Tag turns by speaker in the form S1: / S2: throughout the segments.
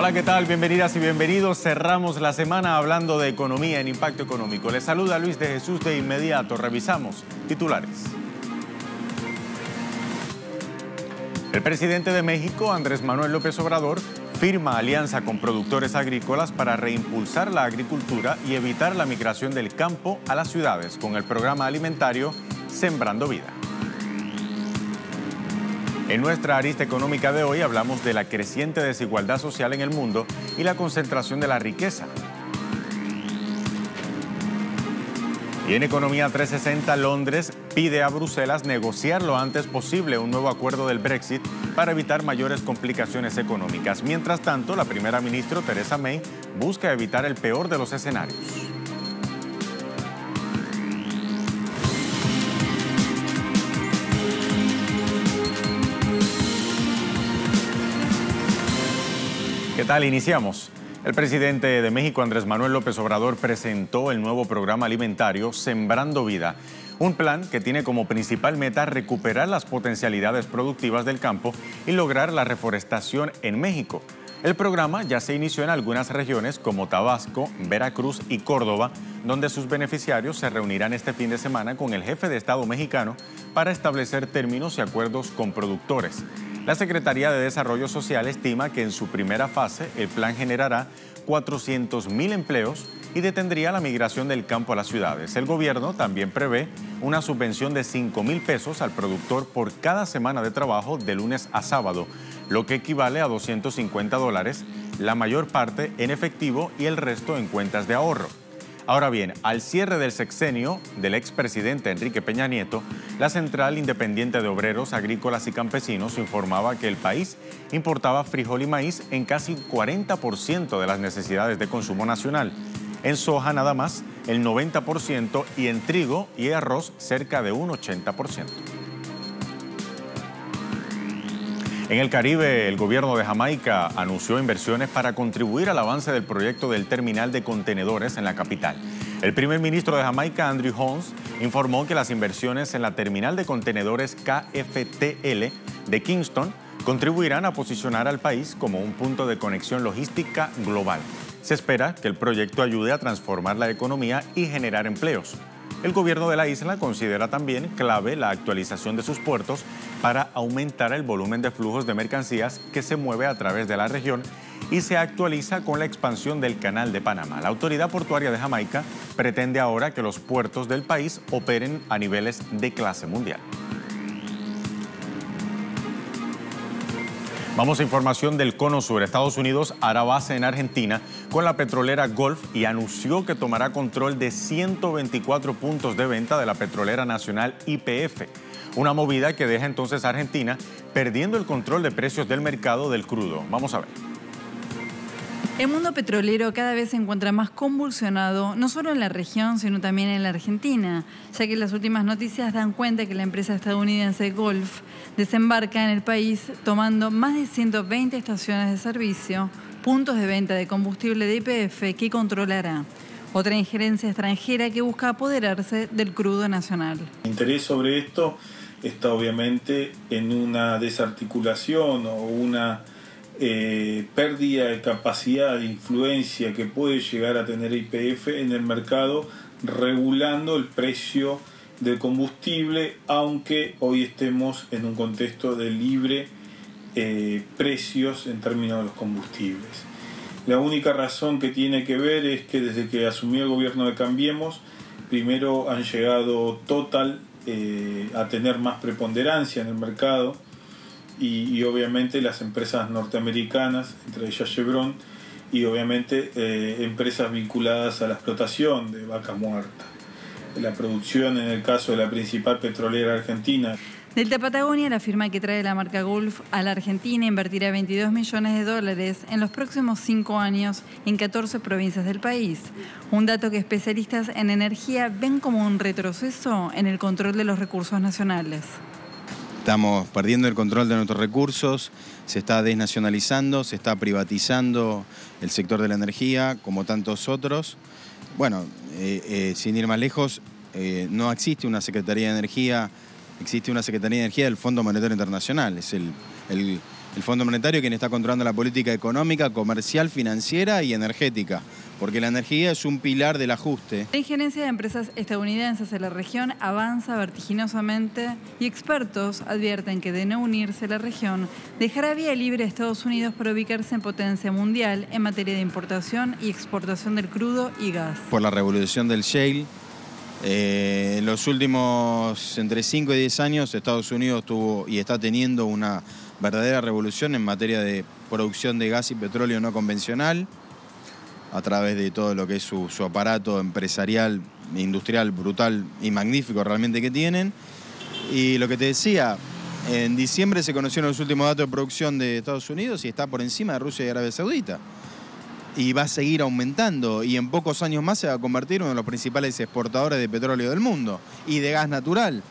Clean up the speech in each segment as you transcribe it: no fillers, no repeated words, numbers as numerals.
S1: Hola, ¿qué tal? Bienvenidas y bienvenidos. Cerramos la semana hablando de economía en Impacto Económico. Les saluda Luis de Jesús. De inmediato revisamos titulares. El presidente de México, Andrés Manuel López Obrador, firma alianza con productores agrícolas para reimpulsar la agricultura y evitar la migración del campo a las ciudades con el programa alimentario Sembrando Vida. En nuestra arista económica de hoy hablamos de la creciente desigualdad social en el mundo y la concentración de la riqueza. Y en Economía 360, Londres pide a Bruselas negociar lo antes posible un nuevo acuerdo del Brexit para evitar mayores complicaciones económicas. Mientras tanto, la primera ministra Theresa May busca evitar el peor de los escenarios. ¿Qué tal? Iniciamos. El presidente de México, Andrés Manuel López Obrador, presentó el nuevo programa alimentario Sembrando Vida, un plan que tiene como principal meta recuperar las potencialidades productivas del campo y lograr la reforestación en México. El programa ya se inició en algunas regiones como Tabasco, Veracruz y Córdoba, donde sus beneficiarios se reunirán este fin de semana con el jefe de Estado mexicano para establecer términos y acuerdos con productores. La Secretaría de Desarrollo Social estima que en su primera fase el plan generará 400,000 empleos y detendría la migración del campo a las ciudades. El gobierno también prevé una subvención de 5,000 pesos al productor por cada semana de trabajo de lunes a sábado, lo que equivale a $250, la mayor parte en efectivo y el resto en cuentas de ahorro. Ahora bien, al cierre del sexenio del expresidente Enrique Peña Nieto, la Central Independiente de Obreros, Agrícolas y Campesinos informaba que el país importaba frijol y maíz en casi 40% de las necesidades de consumo nacional. En soja nada más el 90% y en trigo y arroz cerca de un 80%. En el Caribe, el gobierno de Jamaica anunció inversiones para contribuir al avance del proyecto del terminal de contenedores en la capital. El primer ministro de Jamaica, Andrew Holmes, informó que las inversiones en la terminal de contenedores KFTL de Kingston contribuirán a posicionar al país como un punto de conexión logística global. Se espera que el proyecto ayude a transformar la economía y generar empleos. El gobierno de la isla considera también clave la actualización de sus puertos para aumentar el volumen de flujos de mercancías que se mueve a través de la región y se actualiza con la expansión del Canal de Panamá. La autoridad portuaria de Jamaica pretende ahora que los puertos del país operen a niveles de clase mundial. Vamos a información del Cono Sur. Estados Unidos hará base en Argentina con la petrolera Gulf y anunció que tomará control de 124 puntos de venta de la petrolera nacional YPF. Una movida que deja entonces a Argentina perdiendo el control de precios del mercado del crudo. Vamos a ver.
S2: El mundo petrolero cada vez se encuentra más convulsionado, no solo en la región, sino también en la Argentina, ya que las últimas noticias dan cuenta que la empresa estadounidense Gulf desembarca en el país tomando más de 120 estaciones de servicio, puntos de venta de combustible de YPF que controlará. Otra injerencia extranjera que busca apoderarse del crudo nacional.
S3: El interés sobre esto está obviamente en una desarticulación o una pérdida de capacidad de influencia que puede llegar a tener YPF en el mercado, regulando el precio del combustible, aunque hoy estemos en un contexto de libre precios en términos de los combustibles. La única razón que tiene que ver es que desde que asumió el gobierno de Cambiemos, primero han llegado Total a tener más preponderancia en el mercado, y obviamente las empresas norteamericanas, entre ellas Chevron, y obviamente empresas vinculadas a la explotación de vaca muerta. La producción, en el caso de la principal petrolera argentina.
S2: Delta Patagonia, la firma que trae la marca Gulf a la Argentina, invertirá $22 millones en los próximos 5 años en 14 provincias del país. Un dato que especialistas en energía ven como un retroceso en el control de los recursos nacionales.
S4: Estamos perdiendo el control de nuestros recursos, se está desnacionalizando, se está privatizando el sector de la energía, como tantos otros. Bueno, sin ir más lejos, no existe una Secretaría de Energía, existe una Secretaría de Energía del Fondo Monetario Internacional. Es el El Fondo Monetario quien está controlando la política económica, comercial, financiera y energética, porque la energía es un pilar del ajuste.
S2: La injerencia de empresas estadounidenses en la región avanza vertiginosamente y expertos advierten que de no unirse la región, dejará vía libre a Estados Unidos para ubicarse en potencia mundial en materia de importación y exportación del crudo y gas.
S4: Por la revolución del shale, en los últimos entre 5 y 10 años Estados Unidos tuvo y está teniendo una verdadera revolución en materia de producción de gas y petróleo no convencional, a través de todo lo que es su aparato empresarial, industrial, brutal y magnífico realmente que tienen. Y lo que te decía, en diciembre se conocieron los últimos datos de producción de Estados Unidos y está por encima de Rusia y Arabia Saudita. Y va a seguir aumentando y en pocos años más se va a convertir en uno de los principales exportadores de petróleo del mundo y de gas natural.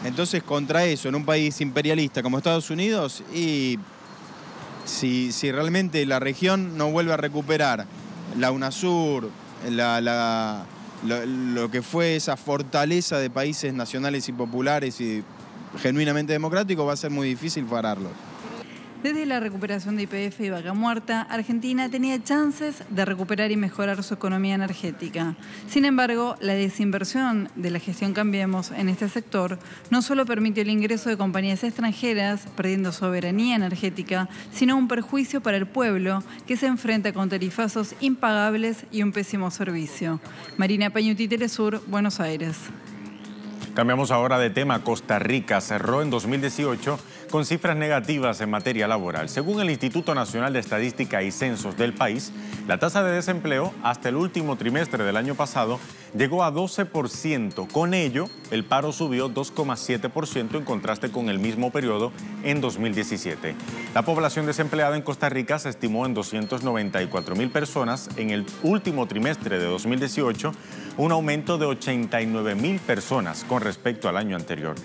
S4: Entonces, contra eso, en un país imperialista como Estados Unidos, y si realmente la región no vuelve a recuperar la UNASUR, lo que fue esa fortaleza de países nacionales y populares y genuinamente democráticos, va a ser muy difícil pararlo.
S2: Desde la recuperación de YPF y Vaca Muerta, Argentina tenía chances de recuperar y mejorar su economía energética. Sin embargo, la desinversión de la gestión Cambiemos en este sector no solo permitió el ingreso de compañías extranjeras, perdiendo soberanía energética, sino un perjuicio para el pueblo que se enfrenta con tarifazos impagables y un pésimo servicio. Marina Pañuti, Telesur, Buenos Aires.
S1: Cambiamos ahora de tema. Costa Rica cerró en 2018 con cifras negativas en materia laboral. Según el Instituto Nacional de Estadística y Censos del país, la tasa de desempleo hasta el último trimestre del año pasado llegó a 12%. Con ello, el paro subió 2,7% en contraste con el mismo periodo en 2017. La población desempleada en Costa Rica se estimó en 294,000 personas en el último trimestre de 2018, un aumento de 89,000 personas con respecto al año anterior.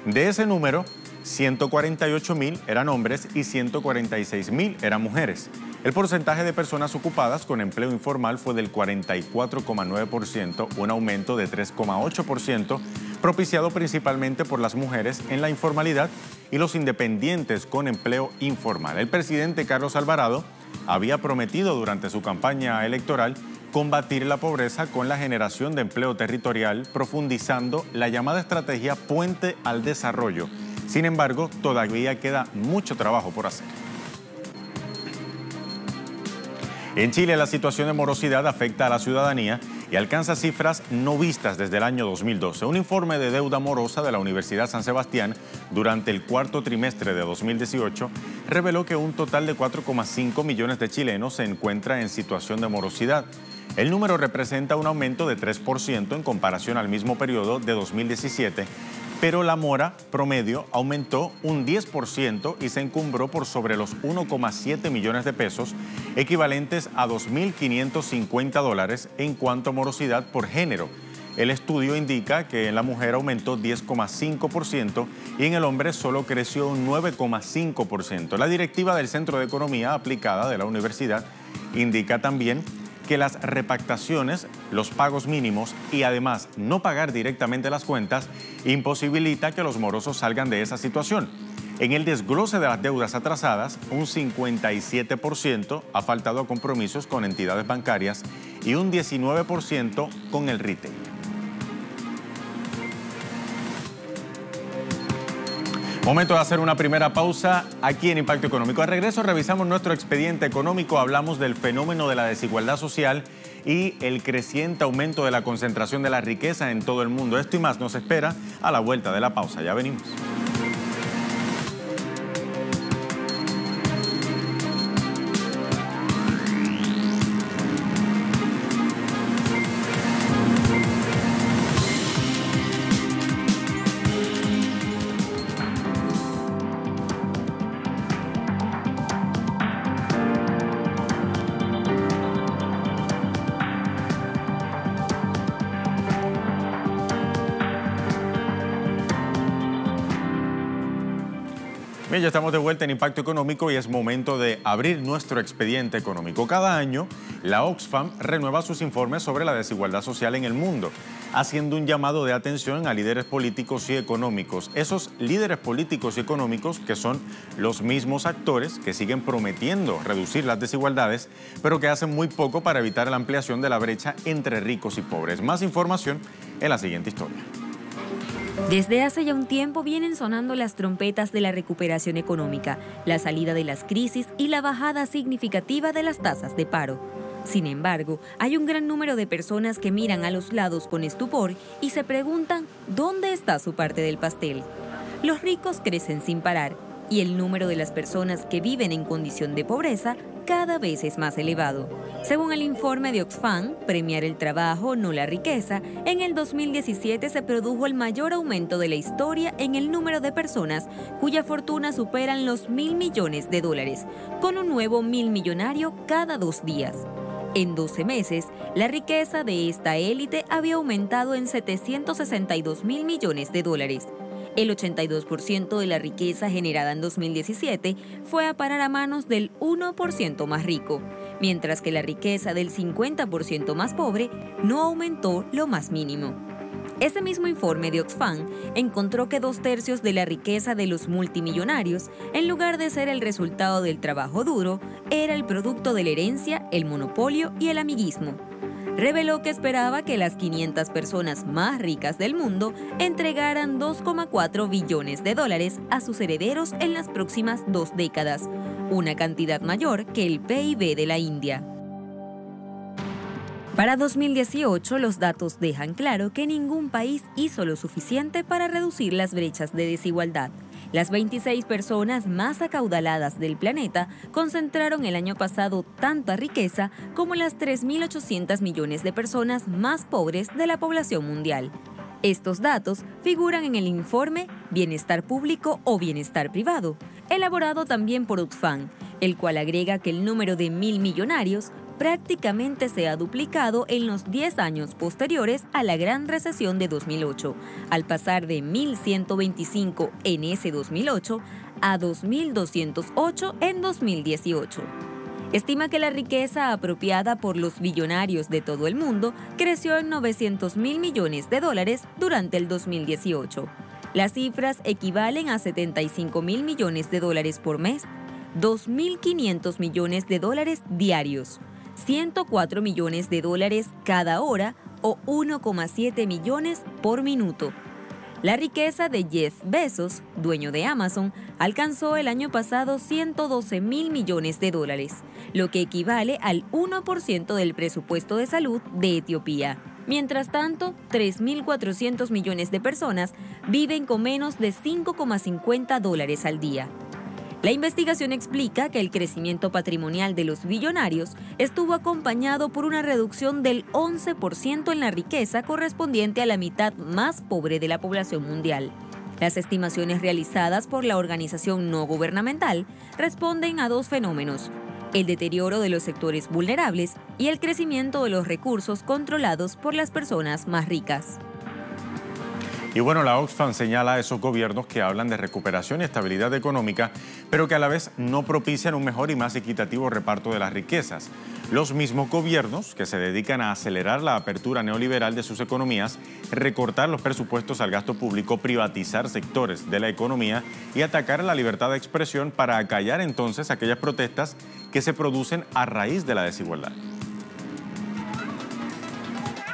S1: De ese número, 148,000 eran hombres y 146,000 eran mujeres. El porcentaje de personas ocupadas con empleo informal fue del 44,9%, un aumento de 3,8%, propiciado principalmente por las mujeres en la informalidad y los independientes con empleo informal. El presidente Carlos Alvarado había prometido durante su campaña electoral combatir la pobreza con la generación de empleo territorial, profundizando la llamada estrategia Puente al Desarrollo. Sin embargo, todavía queda mucho trabajo por hacer. En Chile, la situación de morosidad afecta a la ciudadanía y alcanza cifras no vistas desde el año 2012. Un informe de deuda morosa de la Universidad San Sebastián durante el cuarto trimestre de 2018 reveló que un total de 4,5 millones de chilenos se encuentra en situación de morosidad. El número representa un aumento de 3% en comparación al mismo periodo de 2017, pero la mora promedio aumentó un 10% y se encumbró por sobre los 1,7 millones de pesos, equivalentes a $2.550 en cuanto a morosidad por género. El estudio indica que en la mujer aumentó 10,5% y en el hombre solo creció un 9,5%. La directiva del Centro de Economía Aplicada de la universidad indica también que las repactaciones, los pagos mínimos y además no pagar directamente las cuentas imposibilita que los morosos salgan de esa situación. En el desglose de las deudas atrasadas, un 57% ha faltado a compromisos con entidades bancarias y un 19% con el retail. Momento de hacer una primera pausa aquí en Impacto Económico. Al regreso revisamos nuestro expediente económico, hablamos del fenómeno de la desigualdad social y el creciente aumento de la concentración de la riqueza en todo el mundo. Esto y más nos espera a la vuelta de la pausa. Ya venimos. Bien, ya estamos de vuelta en Impacto Económico y es momento de abrir nuestro expediente económico. Cada año, la Oxfam renueva sus informes sobre la desigualdad social en el mundo. haciendo un llamado de atención a líderes políticos y económicos. Esos líderes políticos y económicos que son los mismos actores que siguen prometiendo reducir las desigualdades, pero que hacen muy poco para evitar la ampliación de la brecha entre ricos y pobres. Más información en la siguiente historia.
S5: Desde hace ya un tiempo vienen sonando las trompetas de la recuperación económica, la salida de las crisis y la bajada significativa de las tasas de paro. Sin embargo, hay un gran número de personas que miran a los lados con estupor y se preguntan ¿dónde está su parte del pastel? Los ricos crecen sin parar y el número de las personas que viven en condición de pobreza cada vez es más elevado. Según el informe de Oxfam, Premiar el trabajo, no la riqueza, en el 2017 se produjo el mayor aumento de la historia en el número de personas cuya fortuna superan los $1.000 millones, con un nuevo 1.000 millonario cada 2 días. En 12 meses, la riqueza de esta élite había aumentado en $762 mil millones. El 82% de la riqueza generada en 2017 fue a parar a manos del 1% más rico, mientras que la riqueza del 50% más pobre no aumentó lo más mínimo. Ese mismo informe de Oxfam encontró que 2/3 de la riqueza de los multimillonarios, en lugar de ser el resultado del trabajo duro, era el producto de la herencia, el monopolio y el amiguismo. Reveló que esperaba que las 500 personas más ricas del mundo entregaran $2,4 billones a sus herederos en las próximas 2 décadas, una cantidad mayor que el PIB de la India. Para 2018, los datos dejan claro que ningún país hizo lo suficiente para reducir las brechas de desigualdad. Las 26 personas más acaudaladas del planeta concentraron el año pasado tanta riqueza como las 3.800 millones de personas más pobres de la población mundial. Estos datos figuran en el informe Bienestar Público o Bienestar Privado, elaborado también por Oxfam, el cual agrega que el número de 1.000 millonarios prácticamente se ha duplicado en los 10 años posteriores a la Gran Recesión de 2008, al pasar de 1.125 en ese 2008 a 2.208 en 2018. Estima que la riqueza apropiada por los billonarios de todo el mundo creció en $900 mil millones durante el 2018. Las cifras equivalen a $75 mil millones por mes, $2.500 millones diarios, $104 millones cada hora o 1,7 millones por minuto. La riqueza de Jeff Bezos, dueño de Amazon, alcanzó el año pasado $112 mil millones, lo que equivale al 1% del presupuesto de salud de Etiopía. Mientras tanto, 3.400 millones de personas viven con menos de $5,50 al día. La investigación explica que el crecimiento patrimonial de los billonarios estuvo acompañado por una reducción del 11% en la riqueza correspondiente a la mitad más pobre de la población mundial. Las estimaciones realizadas por la organización no gubernamental responden a 2 fenómenos: el deterioro de los sectores vulnerables y el crecimiento de los recursos controlados por las personas más ricas.
S1: Y bueno, la Oxfam señala a esos gobiernos que hablan de recuperación y estabilidad económica, pero que a la vez no propician un mejor y más equitativo reparto de las riquezas. Los mismos gobiernos que se dedican a acelerar la apertura neoliberal de sus economías, recortar los presupuestos al gasto público, privatizar sectores de la economía y atacar la libertad de expresión para acallar entonces aquellas protestas que se producen a raíz de la desigualdad.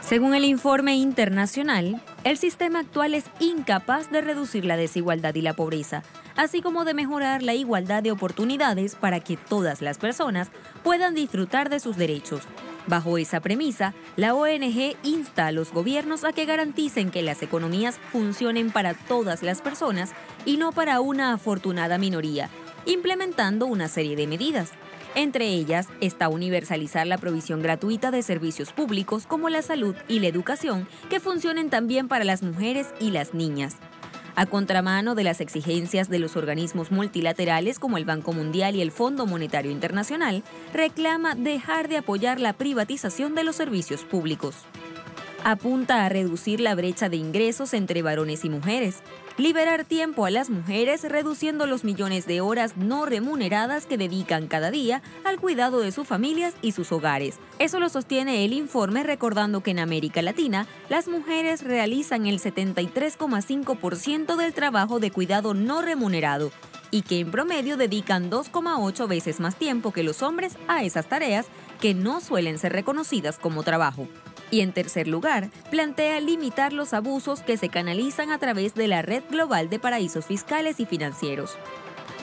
S5: Según el informe internacional, el sistema actual es incapaz de reducir la desigualdad y la pobreza, así como de mejorar la igualdad de oportunidades para que todas las personas puedan disfrutar de sus derechos. Bajo esa premisa, la ONG insta a los gobiernos a que garanticen que las economías funcionen para todas las personas y no para una afortunada minoría, implementando una serie de medidas. Entre ellas está universalizar la provisión gratuita de servicios públicos como la salud y la educación, que funcionen también para las mujeres y las niñas. A contramano de las exigencias de los organismos multilaterales como el Banco Mundial y el Fondo Monetario Internacional, reclama dejar de apoyar la privatización de los servicios públicos. Apunta a reducir la brecha de ingresos entre varones y mujeres, liberar tiempo a las mujeres reduciendo los millones de horas no remuneradas que dedican cada día al cuidado de sus familias y sus hogares. Eso lo sostiene el informe, recordando que en América Latina las mujeres realizan el 73,5% del trabajo de cuidado no remunerado y que en promedio dedican 2,8 veces más tiempo que los hombres a esas tareas que no suelen ser reconocidas como trabajo. Y en tercer lugar, plantea limitar los abusos que se canalizan a través de la red global de paraísos fiscales y financieros.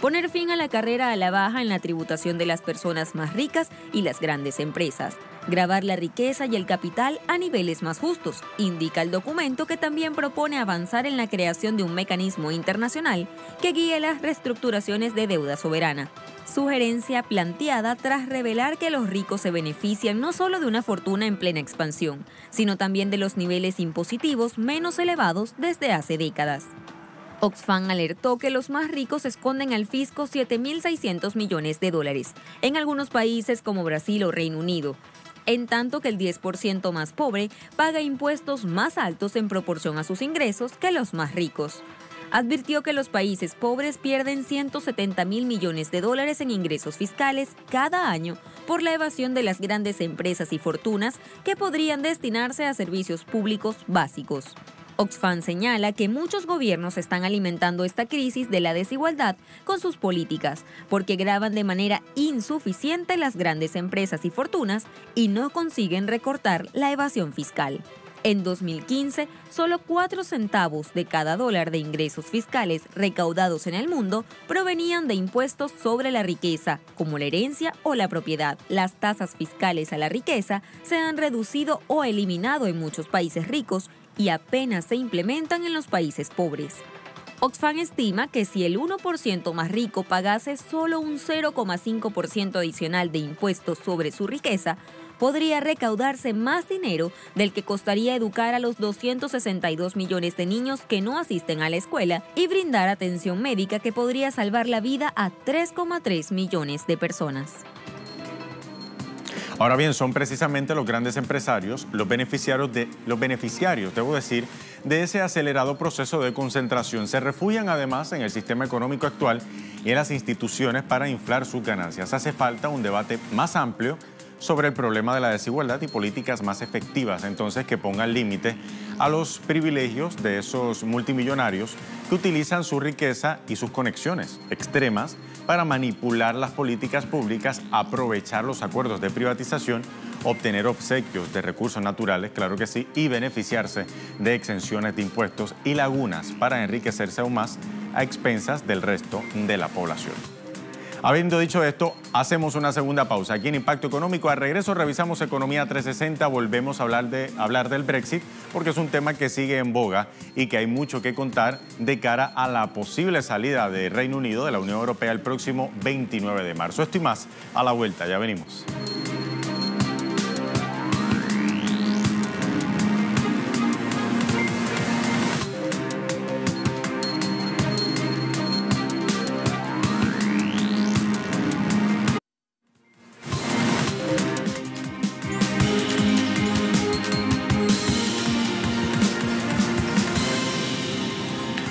S5: Poner fin a la carrera a la baja en la tributación de las personas más ricas y las grandes empresas. Gravar la riqueza y el capital a niveles más justos, indica el documento, que también propone avanzar en la creación de un mecanismo internacional que guíe las reestructuraciones de deuda soberana. Sugerencia planteada tras revelar que los ricos se benefician no solo de una fortuna en plena expansión, sino también de los niveles impositivos menos elevados desde hace décadas. Oxfam alertó que los más ricos esconden al fisco $7.600 millones, en algunos países como Brasil o Reino Unido, en tanto que el 10% más pobre paga impuestos más altos en proporción a sus ingresos que los más ricos. Advirtió que los países pobres pierden $170.000 millones en ingresos fiscales cada año por la evasión de las grandes empresas y fortunas que podrían destinarse a servicios públicos básicos. Oxfam señala que muchos gobiernos están alimentando esta crisis de la desigualdad con sus políticas, porque gravan de manera insuficiente las grandes empresas y fortunas y no consiguen recortar la evasión fiscal. En 2015, solo 4 centavos de cada dólar de ingresos fiscales recaudados en el mundo provenían de impuestos sobre la riqueza, como la herencia o la propiedad. Las tasas fiscales a la riqueza se han reducido o eliminado en muchos países ricos y apenas se implementan en los países pobres. Oxfam estima que si el 1% más rico pagase solo un 0,5% adicional de impuestos sobre su riqueza, podría recaudarse más dinero del que costaría educar a los 262 millones de niños que no asisten a la escuela y brindar atención médica que podría salvar la vida a 3,3 millones de personas.
S1: Ahora bien, son precisamente los grandes empresarios los beneficiarios, de ese acelerado proceso de concentración. Se refugian además en el sistema económico actual y en las instituciones para inflar sus ganancias. Hace falta un debate más amplio sobre el problema de la desigualdad y políticas más efectivas, entonces, que pongan límite a los privilegios de esos multimillonarios que utilizan su riqueza y sus conexiones extremas para manipular las políticas públicas, aprovechar los acuerdos de privatización, obtener obsequios de recursos naturales, claro que sí, y beneficiarse de exenciones de impuestos y lagunas para enriquecerse aún más a expensas del resto de la población. Habiendo dicho esto, hacemos una segunda pausa. Aquí en Impacto Económico, al regreso revisamos Economía 360, volvemos a hablar del Brexit, porque es un tema que sigue en boga y que hay mucho que contar de cara a la posible salida de Reino Unido de la Unión Europea el próximo 29 de marzo. Esto y más a la vuelta, ya venimos.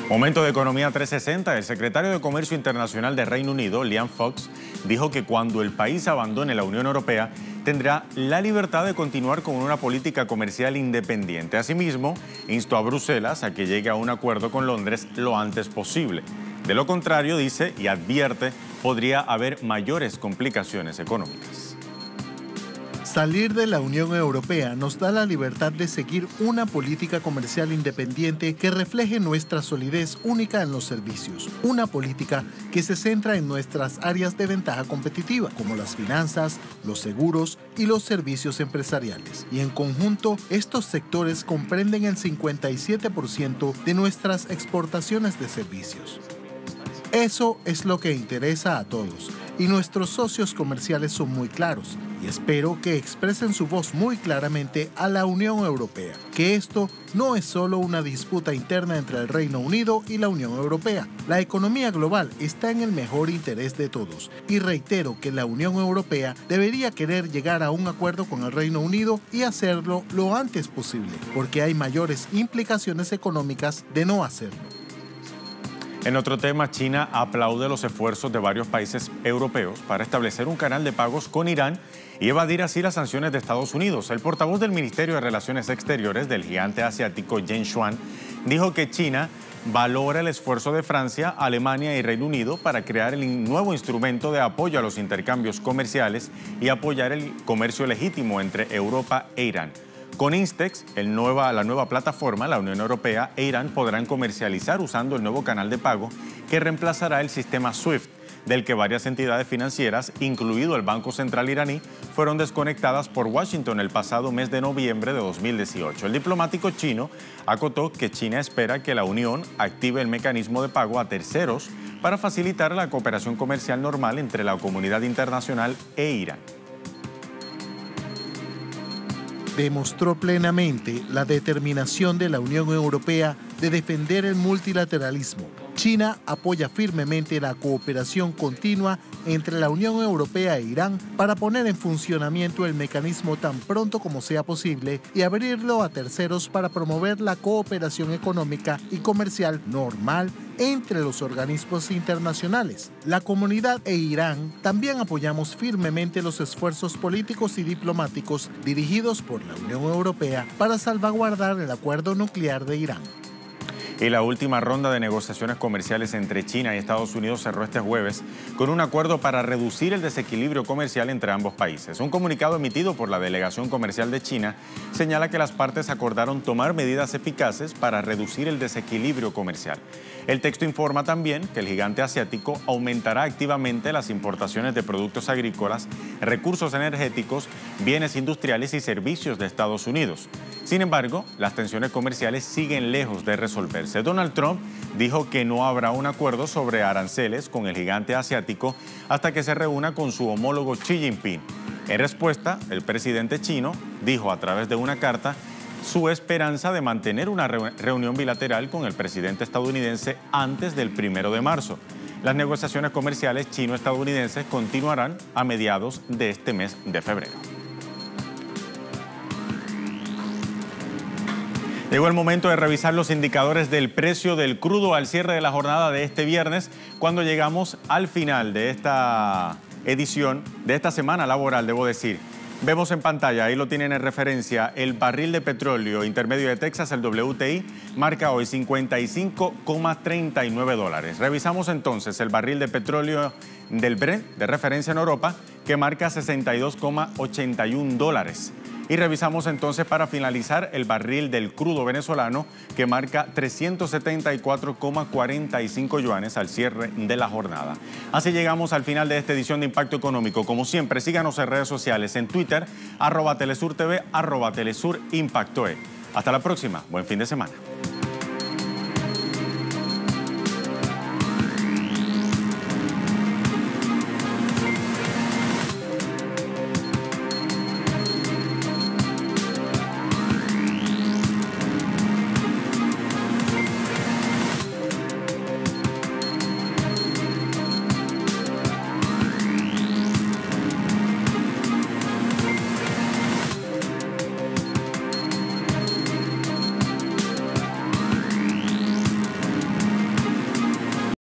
S1: Momento de Economía 360. El secretario de Comercio Internacional de Reino Unido, Liam Fox, dijo que cuando el país abandone la Unión Europea tendrá la libertad de continuar con una política comercial independiente. Asimismo, instó a Bruselas a que llegue a un acuerdo con Londres lo antes posible. De lo contrario, dice y advierte, podría haber mayores complicaciones económicas.
S6: Salir de la Unión Europea nos da la libertad de seguir una política comercial independiente que refleje nuestra solidez única en los servicios. Una política que se centra en nuestras áreas de ventaja competitiva, como las finanzas, los seguros y los servicios empresariales. Y en conjunto, estos sectores comprenden el 57% de nuestras exportaciones de servicios. Eso es lo que interesa a todos y nuestros socios comerciales son muy claros y espero que expresen su voz muy claramente a la Unión Europea, que esto no es solo una disputa interna entre el Reino Unido y la Unión Europea. La economía global está en el mejor interés de todos y reitero que la Unión Europea debería querer llegar a un acuerdo con el Reino Unido y hacerlo lo antes posible, porque hay mayores implicaciones económicas de no hacerlo.
S1: En otro tema, China aplaude los esfuerzos de varios países europeos para establecer un canal de pagos con Irán y evadir así las sanciones de Estados Unidos. El portavoz del Ministerio de Relaciones Exteriores del gigante asiático, Jen Shuan, dijo que China valora el esfuerzo de Francia, Alemania y Reino Unido para crear el nuevo instrumento de apoyo a los intercambios comerciales y apoyar el comercio legítimo entre Europa e Irán. Con Instex, la nueva plataforma, la Unión Europea e Irán podrán comercializar usando el nuevo canal de pago que reemplazará el sistema SWIFT, del que varias entidades financieras, incluido el Banco Central iraní, fueron desconectadas por Washington el pasado mes de noviembre de 2018. El diplomático chino acotó que China espera que la Unión active el mecanismo de pago a terceros para facilitar la cooperación comercial normal entre la comunidad internacional e Irán.
S6: Demostró plenamente la determinación de la Unión Europea de defender el multilateralismo. China apoya firmemente la cooperación continua entre la Unión Europea e Irán para poner en funcionamiento el mecanismo tan pronto como sea posible y abrirlo a terceros para promover la cooperación económica y comercial normal entre los organismos internacionales. La comunidad e Irán también apoyamos firmemente los esfuerzos políticos y diplomáticos dirigidos por la Unión Europea para salvaguardar el acuerdo nuclear de Irán.
S1: Y la última ronda de negociaciones comerciales entre China y Estados Unidos cerró este jueves con un acuerdo para reducir el desequilibrio comercial entre ambos países. Un comunicado emitido por la Delegación Comercial de China señala que las partes acordaron tomar medidas eficaces para reducir el desequilibrio comercial. El texto informa también que el gigante asiático aumentará activamente las importaciones de productos agrícolas, recursos energéticos, bienes industriales y servicios de Estados Unidos. Sin embargo, las tensiones comerciales siguen lejos de resolverse. Donald Trump dijo que no habrá un acuerdo sobre aranceles con el gigante asiático hasta que se reúna con su homólogo Xi Jinping. En respuesta, el presidente chino dijo a través de una carta su esperanza de mantener una reunión bilateral con el presidente estadounidense antes del 1 de marzo. Las negociaciones comerciales chino-estadounidenses continuarán a mediados de este mes de febrero. Llegó el momento de revisar los indicadores del precio del crudo al cierre de la jornada de este viernes, cuando llegamos al final de esta edición, de esta semana laboral, debo decir. Vemos en pantalla, ahí lo tienen en referencia, el barril de petróleo intermedio de Texas, el WTI, marca hoy $55,39. Revisamos entonces el barril de petróleo del Brent, de referencia en Europa, que marca $62,81. Y revisamos entonces para finalizar el barril del crudo venezolano que marca 374,45 yuanes al cierre de la jornada. Así llegamos al final de esta edición de Impacto Económico. Como siempre, síganos en redes sociales, en Twitter, @TelesurTV, @TelesurImpactoE. Hasta la próxima. Buen fin de semana.